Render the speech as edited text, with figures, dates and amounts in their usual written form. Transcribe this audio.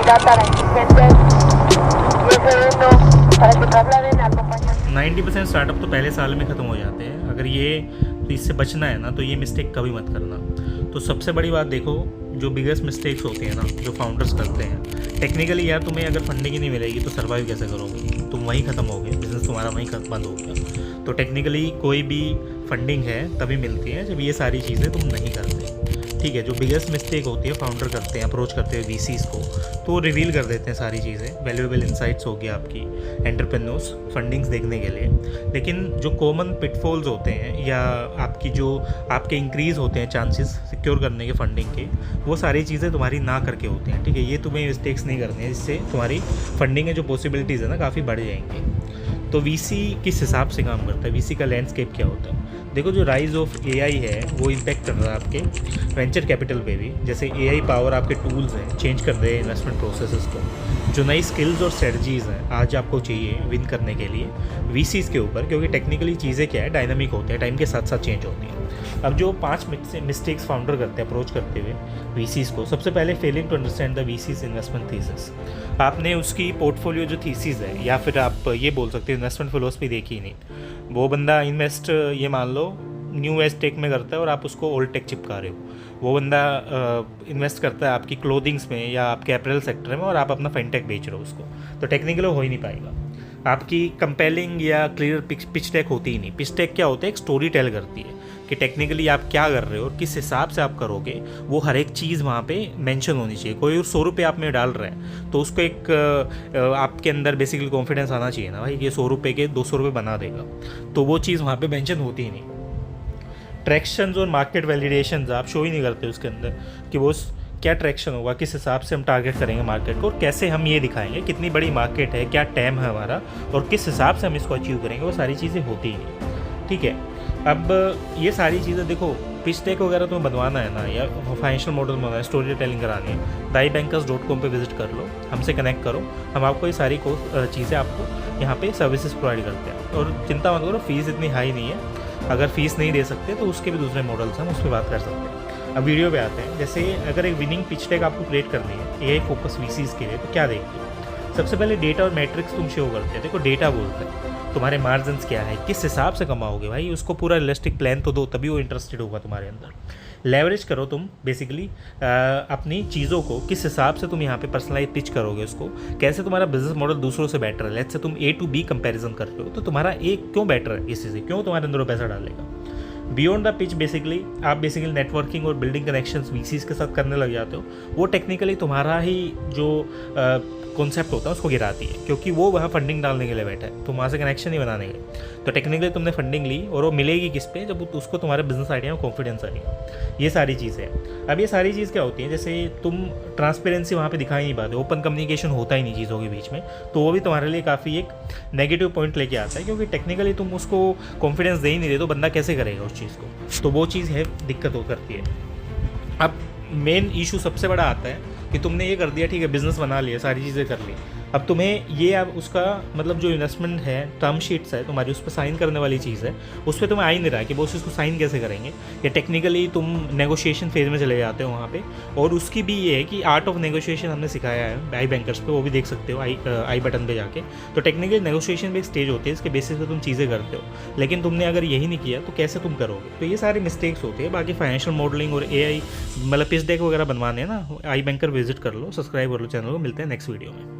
data existentes y el segundo para que trasladen al compañero. 90% startup तो पहले साल में ख़त्म हो जाते हैं। अगर ये तो इससे बचना है ना, तो ये मिस्टेक कभी मत करना। तो सबसे बड़ी बात देखो, जो बिगेस्ट मिस्टेक्स होती हैं ना, जो फाउंडर्स करते हैं, टेक्निकली यार तुम्हें अगर फंडिंग ही नहीं मिलेगी तो सर्वाइव कैसे करोगे? तुम वहीं ख़त्म हो गए, बिज़नेस तुम्हारा वहीं बंद हो गया। तो टेक्निकली कोई भी फंडिंग है तभी मिलती है जब ये सारी चीज़ें तुम नहीं करते। ठीक है, जो बिगेस्ट मिस्टेक होती है फाउंडर करते हैं अप्रोच करते हैं वीसीज़ को, तो वो रिवील कर देते हैं सारी चीज़ें, वैल्यूएबल इंसाइट्स हो गया आपकी एंटरप्रेन्योर्स फंडिंग्स देखने के लिए। लेकिन जो कॉमन पिटफॉल्स होते हैं या आपकी जो आपके इंक्रीज़ होते हैं चांसेस सिक्योर करने के फंडिंग के, वो सारी चीज़ें तुम्हारी ना करके होती हैं। ठीक है, ये तुम्हें मिस्टेक्स नहीं करनी है, जिससे तुम्हारी फंडिंग के जो पॉसिबिलिटीज़ है ना काफ़ी बढ़ जाएंगी। तो वीसी किस हिसाब से काम करता है, वीसी का लैंडस्केप क्या होता है? देखो, जो राइज ऑफ एआई है वो इम्पैक्ट कर रहा है आपके वेंचर कैपिटल पे भी। जैसे एआई पावर आपके टूल्स हैं चेंज कर रहे हैं इन्वेस्टमेंट प्रोसेसेस को। जो नई स्किल्स और स्ट्रेटजीज़ हैं आज आपको चाहिए विन करने के लिए वीसीज़ के ऊपर, क्योंकि टेक्निकली चीज़ें क्या है, डायनामिक होते हैं, टाइम के साथ साथ चेंज होती हैं। अब जो 5 मिस्टेक्स फाउंडर करते हैं अप्रोच करते हुए वीसीज़ को, सबसे पहले failing to understand the VCs investment thesis. आपने उसकी पोर्टफोलियो जो थीसिस है, या फिर आप ये बोल सकते हो इन्वेस्टमेंट फिलोसफी देखी ही नहीं। वो बंदा इन्वेस्ट, ये मान लो न्यू एज टेक में करता है और आप उसको ओल्ड टेक चिपका रहे हो। वो बंदा इन्वेस्ट करता है आपकी क्लोथिंग्स में या आपके अप्रैल सेक्टर में, और आप अपना फेंटेक बेच रहे हो उसको, तो टेक्निकली हो ही नहीं पाएगा। आपकी कंपेलिंग या क्लियर पिच टेक होती ही नहीं। पिच टेक क्या होता है, एक स्टोरी टेल करती है कि टेक्निकली आप क्या कर रहे हो और किस हिसाब से आप करोगे, वो हर एक चीज़ वहाँ पे मेंशन होनी चाहिए। कोई 100 रुपये आप में डाल रहे हैं तो उसको एक आपके अंदर बेसिकली कॉन्फिडेंस आना चाहिए ना भाई, ये 100 रुपये के 200 रुपये बना देगा, तो वो चीज़ वहाँ पे मेंशन होती ही नहीं। ट्रैक्शंस और मार्केट वैलिडेशंस आप शो ही नहीं करते उसके अंदर कि वो क्या ट्रैक्शन होगा, किस हिसाब से हम टारगेट करेंगे मार्केट को, और कैसे हम ये दिखाएंगे कितनी बड़ी मार्केट है, क्या टैम है हमारा, और किस हिसाब से हम इसको अचीव करेंगे, वो सारी चीज़ें होती ही नहीं। ठीक है, अब ये सारी चीज़ें देखो, पिच टेक वगैरह तुम्हें बनवाना है ना, या फाइनेंशियल मॉडल बनवाना है, स्टोरी टेलिंग करानी है, daibankers.com पे विजिट कर लो, हमसे कनेक्ट करो, हम आपको ये सारी चीज़ें आपको यहाँ पे सर्विसेज प्रोवाइड करते हैं। और चिंता मत करो, फीस इतनी हाई नहीं है। अगर फीस नहीं दे सकते तो उसके भी दूसरे मॉडल्स हैं, हम उस पर बात कर सकते हैं। अब वीडियो पे आते हैं। जैसे अगर एक विनिंग पिच टेक आपको क्रिएट करनी है एआई फोकस वीसीज़ के लिए, तो क्या देखते हो? सबसे पहले डेटा और मैट्रिक्स तुम शो करते हैं। देखो, डेटा बोलते हैं तुम्हारे मार्जिन्स क्या है, किस हिसाब से कमाओगे भाई, उसको पूरा रियलिस्टिक प्लान तो दो, तभी वो इंटरेस्टेड होगा तुम्हारे अंदर। लेवरेज करो तुम बेसिकली अपनी चीज़ों को, किस हिसाब से तुम यहाँ पे पर्सनलाइज पिच करोगे उसको, कैसे तुम्हारा बिजनेस मॉडल दूसरों से बेटर है। लेट्स से तुम A to B कंपैरिजन कर रहे हो, तो तुम्हारा A क्यों बेटर है, इसी से क्यों तुम्हारे अंदर वो पैसा डालेगा। बियॉन्ड द पिच बेसिकली आप बेसिकली नेटवर्किंग और बिल्डिंग कनेक्शंस वीसीज़ के साथ करने लग जाते हो। वो टेक्निकली तुम्हारा ही जो कॉन्सेप्ट होता है उसको गिराती है, क्योंकि वो वहाँ फंडिंग डालने के लिए बैठा है, तुम वहाँ से कनेक्शन ही बनाने गए। तो टेक्निकली तुमने फंडिंग ली, और वो मिलेगी किस पे, जब उसको तुम्हारे बिजनेस आइडिया में कॉन्फिडेंस आएगा। ये सारी चीज़ें हैं। अब ये सारी चीज़ क्या होती है, जैसे तुम ट्रांसपेरेंसी वहाँ पे दिखा ही नहीं पाते, ओपन कम्युनिकेशन होता ही नहीं चीज़ों के बीच में, तो वो भी तुम्हारे लिए काफ़ी एक नेगेटिव पॉइंट लेके आता है, क्योंकि टेक्निकली तुम उसको कॉन्फिडेंस दे ही नहीं रहे, तो बंदा कैसे करेगा उस चीज़ को। तो वो चीज़ है, दिक्कत हो करती है। अब मेन इशू सबसे बड़ा आता है कि तुमने ये कर दिया, ठीक है, बिज़नेस बना लिया, सारी चीज़ें कर ली, अब तुम्हें ये अब उसका मतलब जो इन्वेस्टमेंट है, टर्म शीट्स है तुम्हारी, उस पर साइन करने वाली चीज़ है, उस पर तुम्हें आ ही नहीं रहा है कि वो उसको साइन कैसे करेंगे, या टेक्निकली तुम नेगोशिएशन फेज में चले जाते हो वहाँ पे। और उसकी भी ये है कि आर्ट ऑफ नेगोशिएशन हमने सिखाया है आई बैंकर्स पे, वो भी देख सकते हो आई बटन पे जाके। तो टेक्निकली नेगोशिएशन भी एक स्टेज होती है, इसके बेसिस पे तुम चीज़ें करते हो, लेकिन तुमने अगर यही नहीं किया तो कैसे तुम करोगे। तो ये सारी मिस्टेक्स होती है। बाकी फाइनेंशियल मॉडलिंग और AI मतलब पिच डेक वगैरह बनवाने हैं ना, आई बैंकर विजिट कर लो, सब्सक्राइब कर लो चैनल को। मिलते हैं नेक्स्ट वीडियो में।